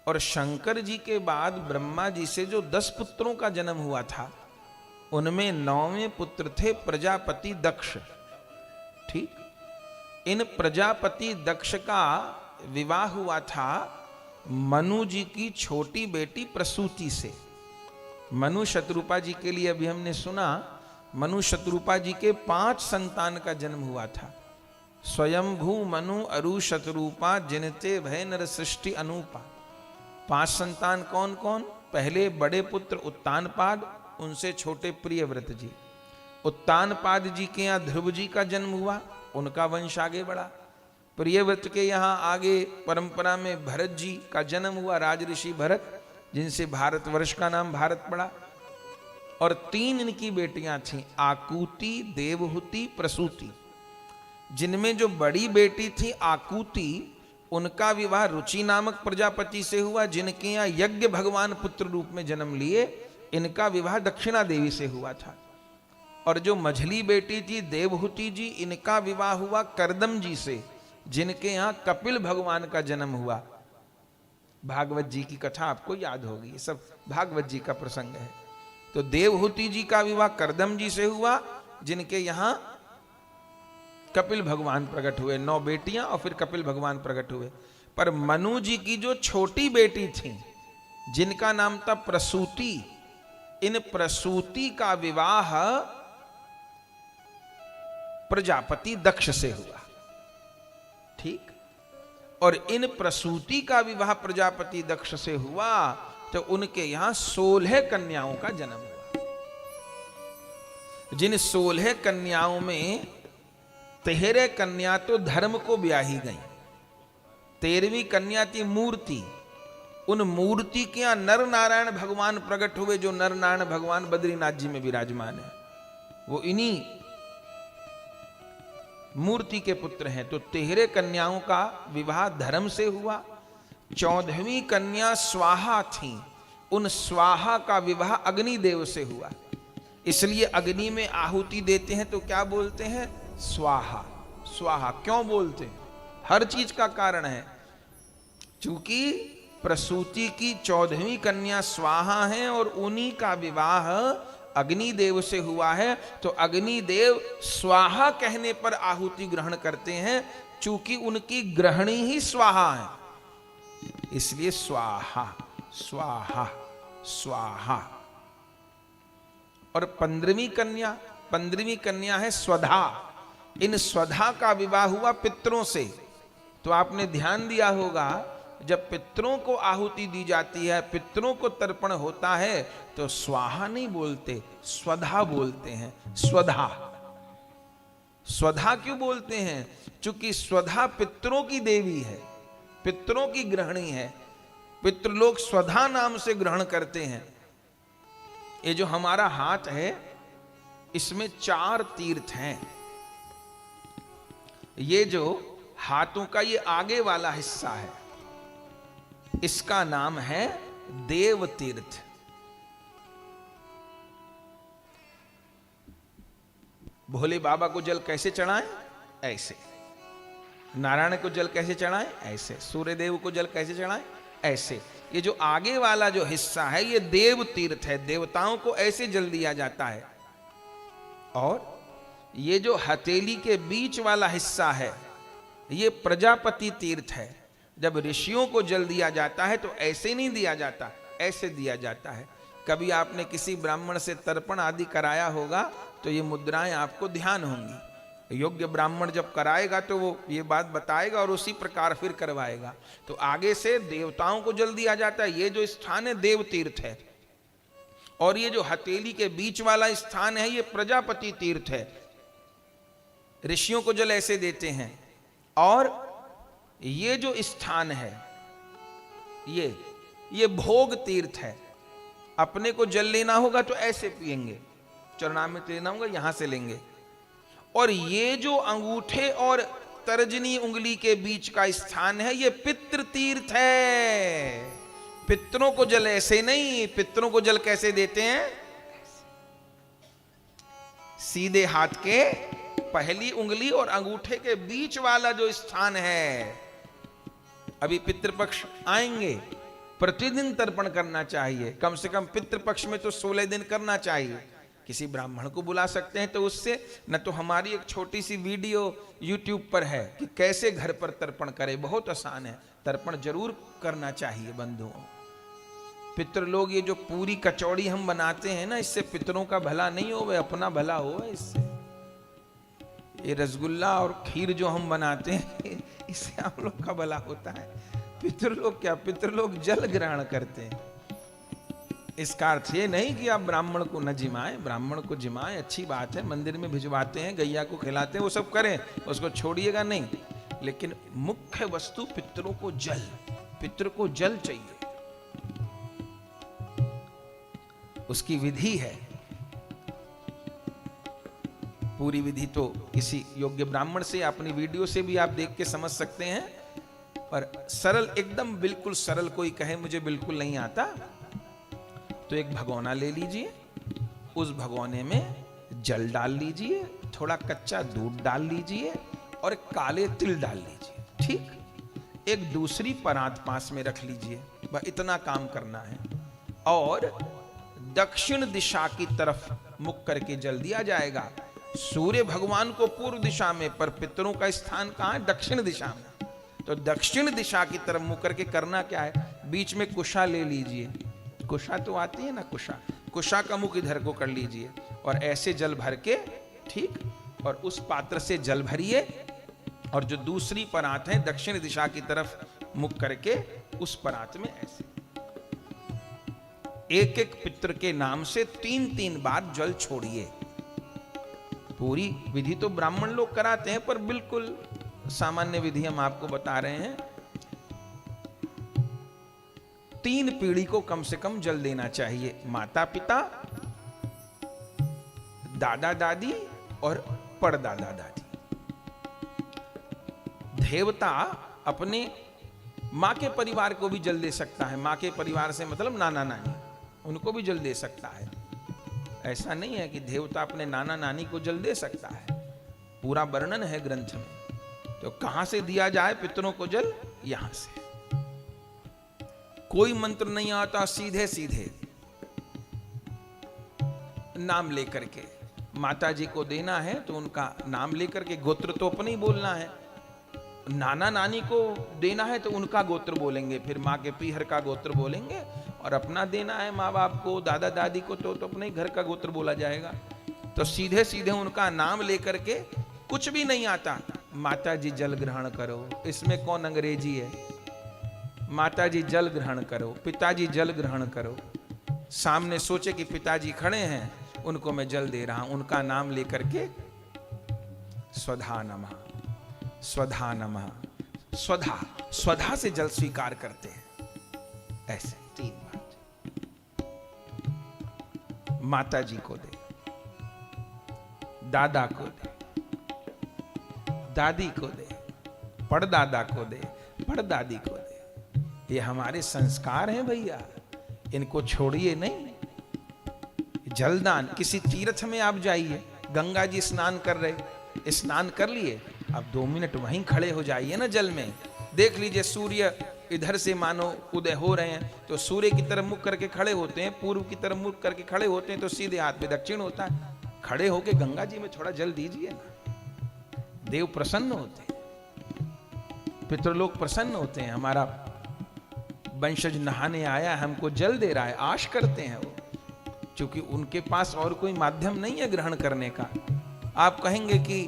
और शंकर जी के बाद ब्रह्मा जी से जो 10 पुत्रों का जन्म हुआ था, उनमें 9वें पुत्र थे प्रजापति दक्ष। ठीक, इन प्रजापति दक्ष का विवाह हुआ था मनु जी की छोटी बेटी प्रसूति से। मनु शत्रुपा जी के लिए अभी हमने सुना, मनु शत्रुपा जी के 5 संतान का जन्म हुआ था। स्वयंभू मनु अरु शत्रुपा जिनते भय नर सृष्टि अनूपा। 5 संतान कौन कौन? पहले बड़े पुत्र उत्तानपाद, उनसे छोटे प्रियव्रत जी। उत्तानपाद जी के यहाँ ध्रुव जी का जन्म हुआ, उनका वंश आगे बढ़ा। प्रियव्रत के यहाँ आगे परंपरा में भरत जी का जन्म हुआ, राजऋषि भरत, जिनसे भारतवर्ष का नाम भारत पड़ा। और 3 इनकी बेटियां थीं, आकुति, देवहूति, प्रसूति। जिनमें जो बड़ी बेटी थी आकुति, उनका विवाह रुचि नामक प्रजापति से हुआ, जिनके यहाँ यज्ञ भगवान पुत्र रूप में जन्म लिए। इनका विवाह दक्षिणा देवी से हुआ था। और जो मझली बेटी थी देवहूति जी, इनका विवाह हुआ करदम जी से, जिनके यहाँ कपिल भगवान का जन्म हुआ। भागवत जी की कथा आपको याद होगी, ये सब भागवत जी का प्रसंग है। तो देवहूति जी का विवाह करदम जी से हुआ, जिनके यहाँ कपिल भगवान प्रकट हुए। 9 बेटियां और फिर कपिल भगवान प्रकट हुए। पर मनु जी की जो छोटी बेटी थी, जिनका नाम था प्रसूति, इन प्रसूति का विवाह प्रजापति दक्ष से हुआ। ठीक, और इन प्रसूति का विवाह प्रजापति दक्ष से हुआ, तो उनके यहां 16 कन्याओं का जन्म हुआ। जिन 16 कन्याओं में 13 कन्या तो धर्म को ब्याही गई, 13वीं कन्या थी मूर्ति। उन मूर्ति के यहां नर नारायण भगवान प्रकट हुए, जो नर नारायण भगवान बद्रीनाथ जी में विराजमान है, वो इन्हीं मूर्ति के पुत्र हैं। तो 13 कन्याओं का विवाह धर्म से हुआ। 14वीं कन्या स्वाहा थी, उन स्वाहा का विवाह अग्निदेव से हुआ। इसलिए अग्नि में आहुति देते हैं तो क्या बोलते हैं? स्वाहा। स्वाहा क्यों बोलते हैं? हर चीज का कारण है। चूंकि प्रसूति की 14वीं कन्या स्वाहा है और उन्हीं का विवाह अग्निदेव से हुआ है, तो अग्निदेव स्वाहा कहने पर आहुति ग्रहण करते हैं, चूंकि उनकी ग्रहणी ही स्वाहा है, इसलिए स्वाहा स्वाहा स्वाहा। और 15वीं कन्या है स्वधा। इन स्वधा का विवाह हुआ पितरों से। तो आपने ध्यान दिया होगा, जब पितरों को आहुति दी जाती है, पितरों को तर्पण होता है, तो स्वाहा नहीं बोलते, स्वधा बोलते हैं। स्वधा। स्वधा क्यों बोलते हैं? क्योंकि स्वधा पितरों की देवी है, पितरों की गृहिणी है। पितृलोक स्वधा नाम से ग्रहण करते हैं। ये जो हमारा हाथ है, इसमें 4 तीर्थ हैं। ये जो हाथों का ये आगे वाला हिस्सा है, इसका नाम है देव तीर्थ। भोले बाबा को जल कैसे चढ़ाएं? ऐसे। नारायण को जल कैसे चढ़ाएं? ऐसे। सूर्यदेव को जल कैसे चढ़ाएं? ऐसे। ये जो आगे वाला जो हिस्सा है, ये देव तीर्थ है, देवताओं को ऐसे जल दिया जाता है। और ये जो हथेली के बीच वाला हिस्सा है, ये प्रजापति तीर्थ है। जब ऋषियों को जल दिया जाता है तो ऐसे नहीं दिया जाता, ऐसे दिया जाता है। कभी आपने किसी ब्राह्मण से तर्पण आदि कराया होगा तो ये मुद्राएं आपको ध्यान होंगी। योग्य ब्राह्मण जब कराएगा तो वो ये बात बताएगा और उसी प्रकार फिर करवाएगा। तो आगे से देवताओं को जल दिया जाता है। ये जो स्थान है देव तीर्थ है, और ये जो हथेली के बीच वाला स्थान है, ये प्रजापति तीर्थ है। ऋषियों को जल ऐसे देते हैं। और ये जो स्थान है, ये भोग तीर्थ है। अपने को जल लेना होगा तो ऐसे पिएंगे, चरणामृत लेना होगा यहां से लेंगे। और ये जो अंगूठे और तर्जनी उंगली के बीच का स्थान है, ये पितृ तीर्थ है। पितरों को जल ऐसे नहीं, पितरों को जल कैसे देते हैं? सीधे हाथ के पहली उंगली और अंगूठे के बीच वाला जो स्थान है। अभी पितृपक्ष आएंगे प्रतिदिन तर्पण करना चाहिए, कम से कम पितृपक्ष में तो 16 दिन करना चाहिए। किसी ब्राह्मण को बुला सकते हैं तो उससे, न तो हमारी एक छोटी सी वीडियो YouTube पर है कि कैसे घर पर तर्पण करें, बहुत आसान है। तर्पण जरूर करना चाहिए बंधुओं। पितृ लोग ये जो पूरी कचौड़ी हम बनाते हैं ना, इससे पितरों का भला नहीं हो, अपना भला हो इससे। ये रसगुल्ला और खीर जो हम बनाते हैं इससे हम लोग का भला होता है। पितृ लोग क्या, पितृ लोग जल ग्रहण करते हैं। इसका अर्थ ये नहीं कि आप ब्राह्मण को न जिमाएं, ब्राह्मण को जिमाएं, अच्छी बात है, मंदिर में भिजवाते हैं, गैया को खिलाते हैं, वो सब करें, उसको छोड़िएगा नहीं। लेकिन मुख्य वस्तु पितरों को जल, पितृ को जल चाहिए, उसकी विधि है। पूरी विधि तो किसी योग्य ब्राह्मण से, अपनी वीडियो से भी आप देख के समझ सकते हैं। पर सरल, एकदम बिल्कुल सरल, कोई कहे मुझे बिल्कुल नहीं आता, तो एक भगोना ले लीजिए, उस भगोने में जल डाल लीजिए, थोड़ा कच्चा दूध डाल लीजिए और काले तिल डाल लीजिए, ठीक। एक दूसरी परात पास में रख लीजिए, बस इतना काम करना है। और दक्षिण दिशा की तरफ मुख करके जल दिया जाएगा। सूर्य भगवान को पूर्व दिशा में, पर पितरों का स्थान कहां है? दक्षिण दिशा में। तो दक्षिण दिशा की तरफ मुख करके करना क्या है, बीच में कुशा ले लीजिए, कुशा तो आती है ना, कुशा, कुशा का मुख इधर को कर लीजिए और ऐसे जल भर के, ठीक, और उस पात्र से जल भरिए। और जो दूसरी परात है दक्षिण दिशा की तरफ मुख करके, उस परात में ऐसे एक एक पितृ के नाम से 3-3 बार जल छोड़िए। पूरी विधि तो ब्राह्मण लोग कराते हैं, पर बिल्कुल सामान्य विधि हम आपको बता रहे हैं। 3 पीढ़ी को कम से कम जल देना चाहिए, माता पिता, दादा दादी और परदादा दादी। देवता अपने मां के परिवार को भी जल दे सकता है, मां के परिवार से मतलब नाना नानी, उनको भी जल दे सकता है। ऐसा नहीं है कि देवता अपने नाना नानी को जल दे सकता है, पूरा वर्णन है ग्रंथ में। तो कहां से दिया जाए पितरों को जल? यहां से। कोई मंत्र नहीं आता, सीधे सीधे नाम लेकर के माता जी को देना है तो उनका नाम लेकर के, गोत्र तो अपने ही बोलना है। नाना नानी को देना है तो उनका गोत्र बोलेंगे, फिर माँ के पीहर का गोत्र बोलेंगे, और अपना देना है माँ बाप को, दादा दादी को, तो अपने ही घर का गोत्र बोला जाएगा। तो सीधे सीधे उनका नाम लेकर के, कुछ भी नहीं आता, माता जी जल ग्रहण करो, इसमें कौन अंग्रेजी है? माता जी जल ग्रहण करो, पिताजी जल ग्रहण करो। सामने सोचे कि पिताजी खड़े हैं, उनको मैं जल दे रहा हूं, उनका नाम लेकर के स्वधा नमः, स्वधा नमः, स्वधा, स्वधा से जल स्वीकार करते हैं। ऐसे 3 बार माता जी को दे, दादा को दे, दादी को दे, पड़दादा को दे, पड़दादी को दे। ये हमारे संस्कार हैं भैया, इनको छोड़िए नहीं। जलदान, किसी तीर्थ में आप जाइए, गंगा जी स्नान कर रहे, स्नान कर लिए, अब 2 मिनट वहीं खड़े हो जाइए ना जल में। देख लीजिए सूर्य इधर से मानो उदय हो रहे हैं तो सूर्य की तरफ मुख करके खड़े होते हैं, पूर्व की तरफ मुख करके खड़े होते हैं तो सीधे हाथ में दक्षिण होता है। खड़े होके गंगा जी में थोड़ा जल दीजिए ना, देव प्रसन्न होते हैं, पितृलोक प्रसन्न होते हैं। हमारा वंशज नहाने आया, हमको जल दे रहा है, आश करते हैं वो, क्योंकि उनके पास और कोई माध्यम नहीं है ग्रहण करने का। आप कहेंगे कि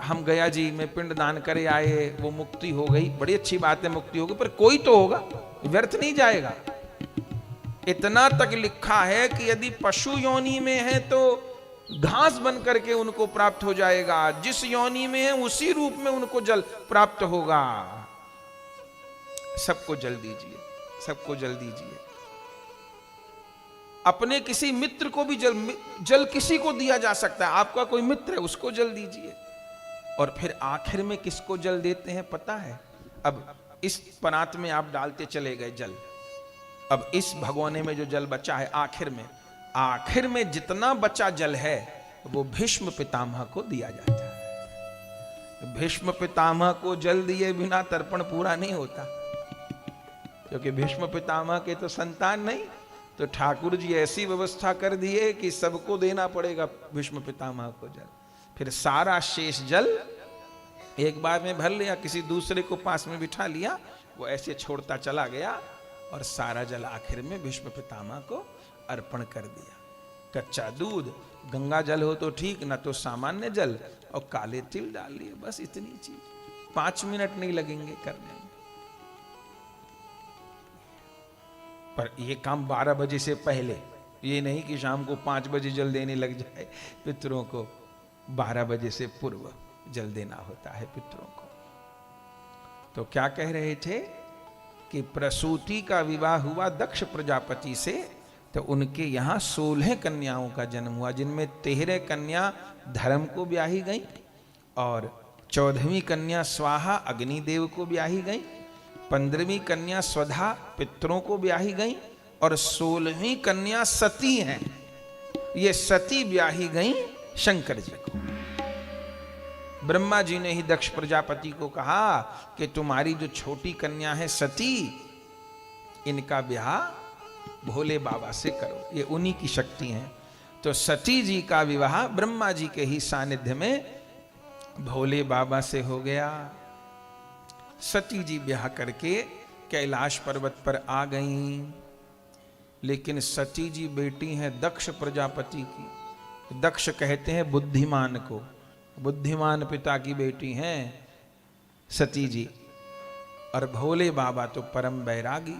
हम गया जी में पिंड दान करे आए, वो मुक्ति हो गई, बड़ी अच्छी बात है मुक्ति होगी, पर कोई तो होगा, व्यर्थ नहीं जाएगा। इतना तक लिखा है कि यदि पशु योनि में है तो घास बन करके उनको प्राप्त हो जाएगा, जिस योनि में है उसी रूप में उनको जल प्राप्त होगा। सबको जल दीजिए, सबको जल दीजिए। अपने किसी मित्र को भी जल किसी को दिया जा सकता है, आपका कोई मित्र है उसको जल दीजिए। और फिर आखिर में किसको जल देते हैं पता है? अब इस परात में आप डालते चले गए जल, अब इस भगोने में जो जल बचा है, आखिर में जितना बचा जल है वो भीष्म पितामह को दिया जाता है। भीष्म पितामह को जल दिए बिना तर्पण पूरा नहीं होता। क्योंकि भीष्म पितामह के तो संतान नहीं, तो ठाकुर जी ऐसी व्यवस्था कर दिए कि सबको देना पड़ेगा भीष्म पितामह को जल। फिर सारा शेष जल एक बार में भर लिया, किसी दूसरे को पास में बिठा लिया, वो ऐसे छोड़ता चला गया और सारा जल आखिर में भीष्म पितामह को अर्पण कर दिया। कच्चा दूध, गंगा जल हो तो ठीक, ना तो सामान्य जल, और काले तिल डाल लिए, बस इतनी चीज। 5 मिनट नहीं लगेंगे करने में। पर ये काम 12 बजे से पहले, ये नहीं कि शाम को 5 बजे जल देने लग जाए। पितरों को 12 बजे से पूर्व जल देना होता है पितरों को। तो क्या कह रहे थे कि प्रसूति का विवाह हुआ दक्ष प्रजापति से, तो उनके यहाँ 16 कन्याओं का जन्म हुआ, जिनमें 13 कन्या धर्म को ब्याही गई और 14वीं कन्या स्वाहा अग्निदेव को ब्याही गई, 15वीं कन्या स्वधा पितरों को ब्याही गई, और 16वीं कन्या सती हैं। ये सती ब्याही गई शंकर जी को। ब्रह्मा जी ने ही दक्ष प्रजापति को कहा कि तुम्हारी जो छोटी कन्या है सती, इनका ब्याह भोले बाबा से करो, ये उन्हीं की शक्ति है। तो सती जी का विवाह ब्रह्मा जी के ही सानिध्य में भोले बाबा से हो गया। सती जी ब्याह करके कैलाश पर्वत पर आ गईं, लेकिन सती जी बेटी हैं दक्ष प्रजापति की। दक्ष कहते हैं बुद्धिमान को, बुद्धिमान पिता की बेटी हैं सती जी। और भोले बाबा तो परम बैरागी।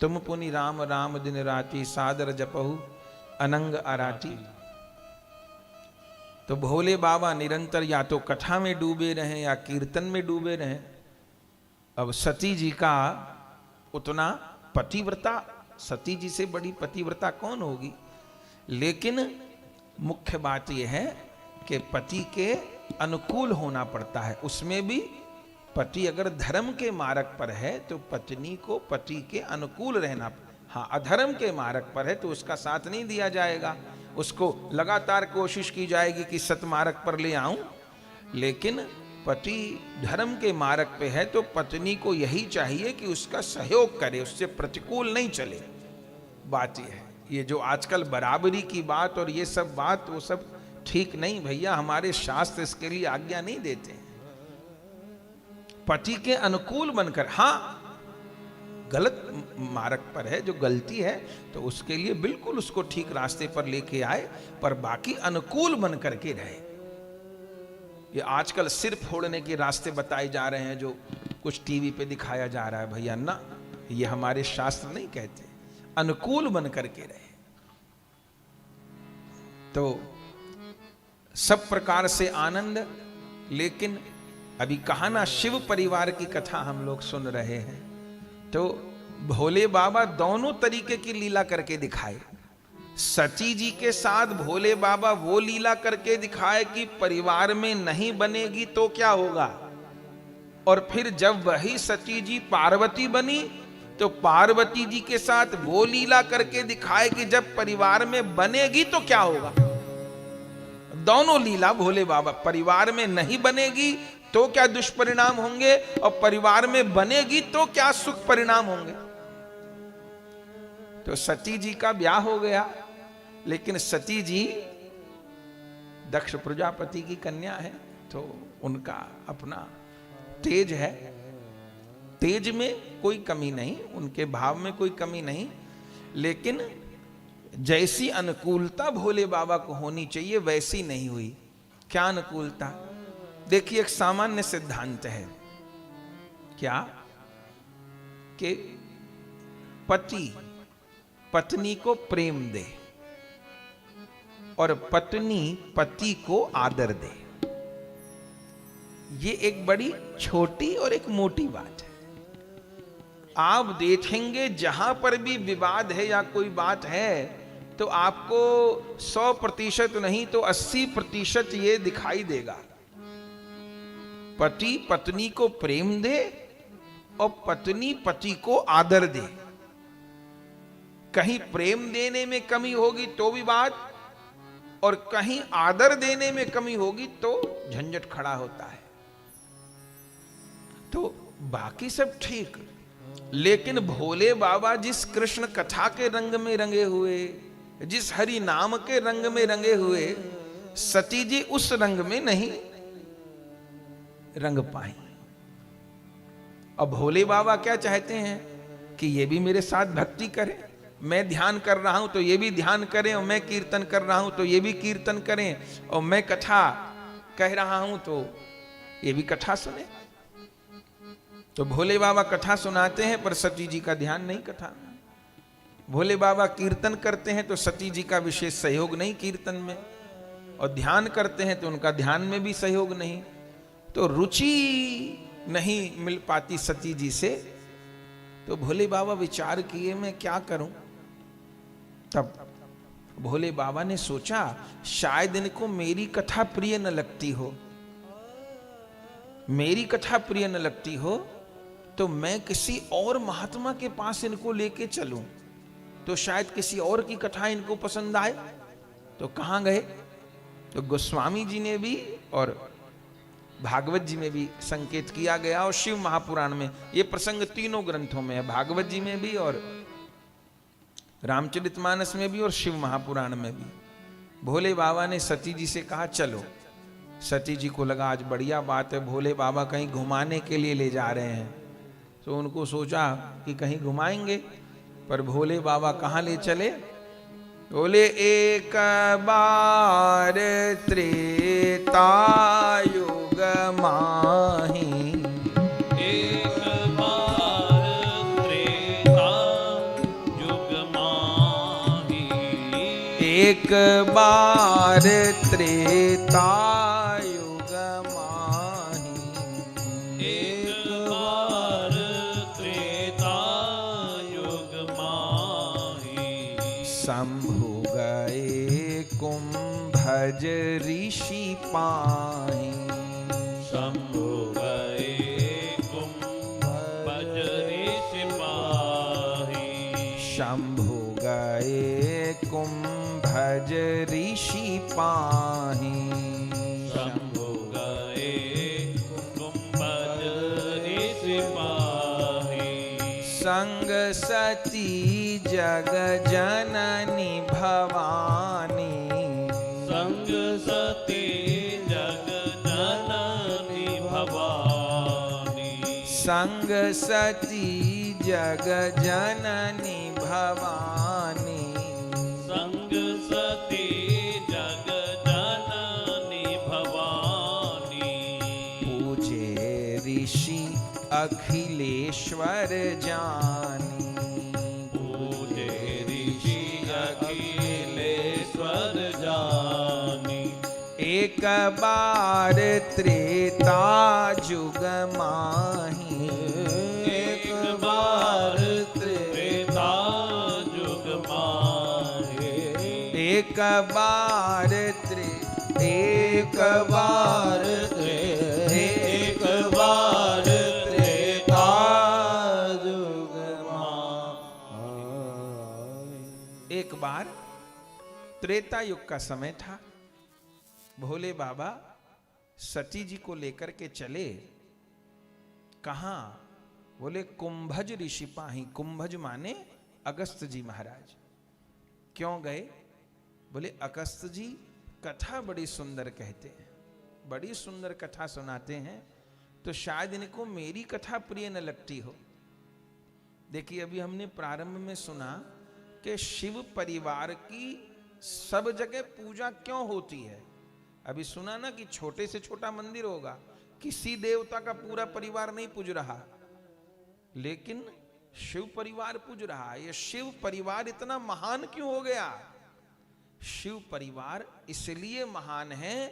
तुम पुनि राम राम दिन राती, सादर जपहु अनंग आराती। तो भोले बाबा निरंतर या तो कथा में डूबे रहे या कीर्तन में डूबे रहे। अब सती जी का उतना पतिव्रता, सती जी से बड़ी पतिव्रता कौन होगी। लेकिन मुख्य बात यह है कि पति के अनुकूल होना पड़ता है। उसमें भी पति अगर धर्म के मार्ग पर है तो पत्नी को पति के अनुकूल रहना। हाँ, अधर्म के मार्ग पर है तो उसका साथ नहीं दिया जाएगा, उसको लगातार कोशिश की जाएगी कि सतमार्ग पर ले आऊं। लेकिन पति धर्म के मार्ग पे है तो पत्नी को यही चाहिए कि उसका सहयोग करे, उससे प्रतिकूल नहीं चले। बात यह है, ये जो आजकल बराबरी की बात और ये सब बात, वो सब ठीक नहीं भैया। हमारे शास्त्र इसके लिए आज्ञा नहीं देते हैं। पति के अनुकूल बनकर, हाँ गलत मार्ग पर है, जो गलती है तो उसके लिए बिल्कुल उसको ठीक रास्ते पर लेके आए, पर बाकी अनुकूल बन करके रहे। ये आजकल सिर फोड़ने के रास्ते बताए जा रहे हैं, जो कुछ टीवी पे दिखाया जा रहा है, भैया ना, ये हमारे शास्त्र नहीं कहते। अनुकूल बन करके रहे। तो सब प्रकार से आनंद। लेकिन अभी कहा ना, शिव परिवार की कथा हम लोग सुन रहे हैं, तो भोले बाबा दोनों तरीके की लीला करके दिखाए। सती जी के साथ भोले बाबा वो लीला करके दिखाए कि परिवार में नहीं बनेगी तो क्या होगा, और फिर जब वही सती जी पार्वती बनी तो पार्वती जी के साथ वो लीला करके दिखाए कि जब परिवार में बनेगी तो क्या होगा। दोनों लीला भोले बाबा, परिवार में नहीं बनेगी तो क्या दुष्परिणाम होंगे, और परिवार में बनेगी तो क्या सुख परिणाम होंगे। तो सती जी का ब्याह हो गया, लेकिन सती जी दक्ष प्रजापति की कन्या है, तो उनका अपना तेज है। तेज में कोई कमी नहीं, उनके भाव में कोई कमी नहीं, लेकिन जैसी अनुकूलता भोले बाबा को होनी चाहिए वैसी नहीं हुई। क्या अनुकूलता? देखिए, एक सामान्य सिद्धांत है क्या, कि पति पत्नी को प्रेम दे और पत्नी पति को आदर दे। ये एक बड़ी छोटी और एक मोटी बात है। आप देखेंगे जहां पर भी विवाद है या कोई बात है, तो आपको 100% नहीं तो 80% ये दिखाई देगा। पति पत्नी को प्रेम दे और पत्नी पति को आदर दे। कहीं प्रेम देने में कमी होगी तो भी बात, और कहीं आदर देने में कमी होगी तो झंझट खड़ा होता है। तो बाकी सब ठीक, लेकिन भोले बाबा जिस कृष्ण कथा के रंग में रंगे हुए, जिस हरि नाम के रंग में रंगे हुए, सती जी उस रंग में नहीं रंग पाई। और भोले बाबा क्या चाहते हैं कि ये भी मेरे साथ भक्ति करें, मैं ध्यान कर रहा हूं तो ये भी ध्यान करें, और मैं कीर्तन कर रहा हूं तो ये भी कीर्तन करें, और मैं कथा कह रहा हूं तो ये भी कथा सुने। तो भोले बाबा कथा सुनाते हैं पर सती जी का ध्यान नहीं कथा। भोले बाबा कीर्तन करते हैं तो सती जी का विशेष सहयोग नहीं कीर्तन में, और ध्यान करते हैं तो उनका ध्यान में भी सहयोग नहीं। तो रुचि नहीं मिल पाती सती जी से। तो भोले बाबा विचार किए मैं क्या करूं। तब भोले बाबा ने सोचा शायद इनको मेरी कथा प्रिय न लगती हो, मेरी कथा प्रिय न लगती हो तो मैं किसी और महात्मा के पास इनको लेके चलूं तो शायद किसी और की कथा इनको पसंद आए। तो कहां गए, तो गोस्वामी जी ने भी और भागवत जी में भी संकेत किया गया, और शिव महापुराण में ये प्रसंग तीनों ग्रंथों में है, भागवत जी में भी और रामचरितमानस में भी और शिव महापुराण में भी। भोले बाबा ने सती जी से कहा चलो। सती जी को लगा आज बढ़िया बात है, भोले बाबा कहीं घुमाने के लिए ले जा रहे हैं। तो उनको सोचा कि कहीं घुमाएंगे, पर भोले बाबा कहाँ ले चले, बोले एक बार त्रेता युग माही, एक बार त्रेता युग माही, एक बार त्रेता युग माही, एक बार त्रेता युग माही, शंभु गए कुंभज ऋषि पाही, शंभु गए कुंभज ऋषि पाही, शंभु गए कुंभज ऋषि पाही, शंभु गए कुंभज ऋषि पाही, संग सती जग जननी भवानी, संग सती जग जननी भवानी, संग सती जग जननी भवानी, संग सती जग जननी भवानी, पूजे ऋषि अखिलेश्वर जानी, पूजे ऋषि अखिलेश्वर जानी, एक बार त्रेता जुग माही, एक बार त्रेता युग माही, एक बार एक बार एक बार त्रेता युग माही। एक बार त्रेता युग का समय था। भोले बाबा सती जी को लेकर के चले। कहां, बोले कुंभज ऋषि पाही। कुंभज माने अगस्त जी महाराज। क्यों गए, बोले अगस्त जी कथा बड़ी सुंदर कहते हैं, बड़ी सुंदर कथा सुनाते हैं, तो शायद इनको मेरी कथा प्रिय न लगती हो। देखिए अभी हमने प्रारंभ में सुना कि शिव परिवार की सब जगह पूजा क्यों होती है। अभी सुना ना कि छोटे से छोटा मंदिर होगा, किसी देवता का पूरा परिवार नहीं पूज रहा, लेकिन शिव परिवार पूज रहा है। ये शिव परिवार इतना महान क्यों हो गया? शिव परिवार इसलिए महान है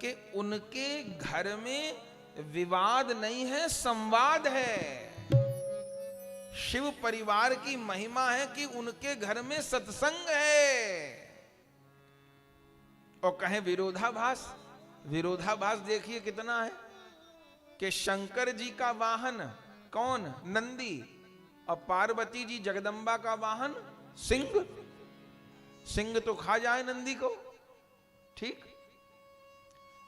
कि उनके घर में विवाद नहीं है, संवाद है। शिव परिवार की महिमा है कि उनके घर में सत्संग है। और कहें विरोधाभास, विरोधाभास देखिए कितना है कि शंकर जी का वाहन कौन? नंदी, और पार्वती जी जगदम्बा का वाहन सिंह। सिंह तो खा जाए नंदी को, ठीक।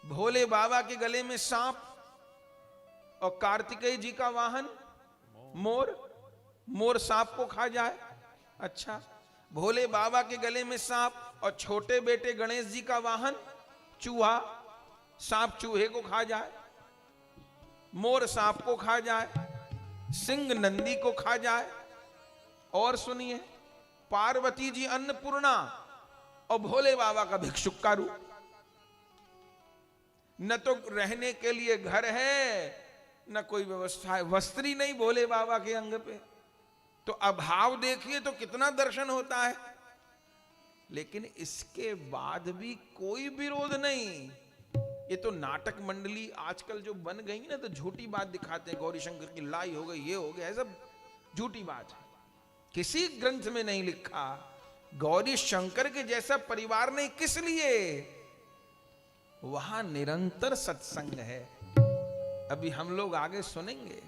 भोले बाबा के गले में सांप, और कार्तिकेय जी का वाहन मोर। मोर सांप को खा जाए। अच्छा, भोले बाबा के गले में सांप और छोटे बेटे गणेश जी का वाहन चूहा, सांप चूहे को खा जाए, मोर सांप को खा जाए, सिंह नंदी को खा जाए। और सुनिए, पार्वती जी अन्नपूर्णा और भोले बाबा का भिक्षुक का रूप। न तो रहने के लिए घर है, न कोई व्यवस्था है, वस्त्र ही नहीं भोले बाबा के अंग पे। तो अभाव देखिए तो कितना दर्शन होता है। लेकिन इसके बाद भी कोई विरोध नहीं। ये तो नाटक मंडली आजकल जो बन गई ना, तो झूठी बात दिखाते हैं, गौरी शंकर की लाई हो गई, ये हो गया, सब झूठी बात है। किसी ग्रंथ में नहीं लिखा। गौरी शंकर के जैसा परिवार नहीं, किस लिए? वहां निरंतर सत्संग है। अभी हम लोग आगे सुनेंगे।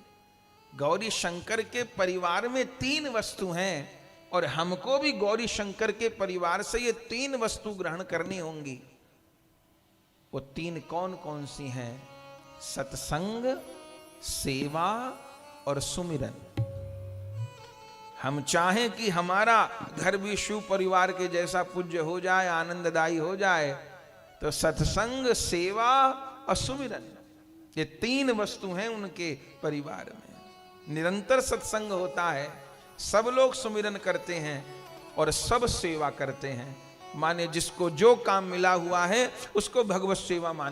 गौरी शंकर के परिवार में 3 वस्तु हैं, और हमको भी गौरी शंकर के परिवार से ये 3 वस्तु ग्रहण करनी होंगी। वो 3 कौन कौन सी हैं? सत्संग, सेवा और सुमिरन। हम चाहें कि हमारा घर भी शिव परिवार के जैसा पूज्य हो जाए, आनंददायी हो जाए, तो सत्संग, सेवा और सुमिरन, ये 3 वस्तु हैं उनके परिवार में। निरंतर सत्संग होता है, सब लोग सुमिरन करते हैं और सब सेवा करते हैं। माने जिसको जो काम मिला हुआ है उसको भगवत सेवा मान